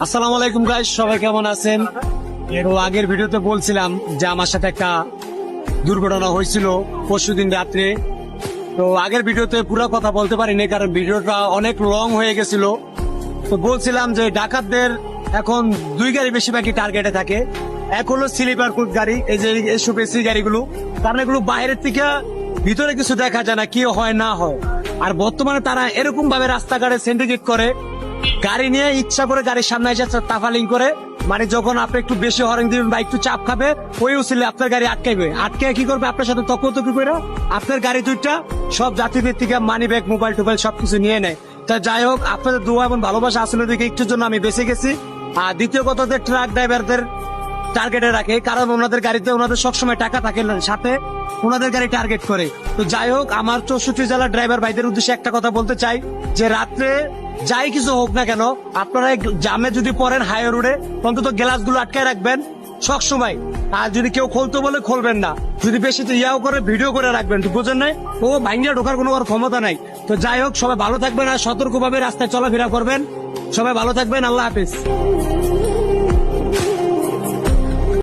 আসসালামু আলাইকুম গাইস, সবাই কেমন আছেন? এর আগের ভিডিওতে বলছিলাম যে আমার সাথে একটা দুর্ঘটনা হয়েছিল পরশুদিন রাত্রে। তো আগের ভিডিওতে পুরো কথা বলতে পারিনি কারণ ভিডিওটা অনেক লং হয়ে গেছিল। তো বলছিলাম যে ডাকাতদের এখন দুই গাড়ি বেশিরভাগই টার্গেটে থাকে। এক হলো স্লিপার কোচ গাড়ি, এই যে এসব এসি গাড়িগুলো, কারণ এগুলো বাইরের থেকে ভিতরে কিছু দেখা যায় না, কি হয় না হয়। আর বর্তমানে তারা এরকম ভাবে রাস্তাঘাটে সিন্ডিকেট করে, গাড়ি নিয়ে ইচ্ছা করে গাড়ির সামনে এসে তাফালিং করে, মানে যখন আপনি একটু বেশি হরেন দিবেন বা একটু চাপ খাবে, ওই উচিলে আপনার গাড়ি আটকাইবে। আটকায় কি করবে? আপনার সাথে তকতকি করে আপনার গাড়ি দুইটা সব যাত্রীদের থেকে মানি ব্যাগ, মোবাইল টোবাইল সবকিছু নিয়ে নেয়। তা যাই হোক, আপনাদের দোয়া এবং ভালোবাসা আসলে দিকে একটুর জন্য আমি বেঁচে গেছি। আর দ্বিতীয় কথা, ট্রাক ড্রাইভারদের টার্গেটে রাখে, কারণ ওনাদের গাড়িতে ওনাদের সবসময় টাকা থাকে না, সাথে ওনাদের গাড়ি টার্গেট করে। তো যাই হোক, আমার 64 জেলার ড্রাইভার ভাইদের উদ্দেশ্যে একটা কথা বলতে চাই যে রাত্রে যাই কিছু হোক না কেন, আপনারা জামে যদি পড়েন হাই রোডে, অন্তত গ্লাসগুলো আটকায় রাখবেন সব সময়। আর যদি কেউ খুলতে বলে খুলবেন না, যদি বেশি ইয়াও করে ভিডিও করে রাখবেন, বুঝেন নাই? ও ভাঙ্গিয়া ঢোকার কোনো ক্ষমতা নাই। তো যাই হোক, সবাই ভালো থাকবেন আর সতর্কভাবে রাস্তায় চলাফেরা করবেন। সবাই ভালো থাকবেন, আল্লাহ হাফিজ।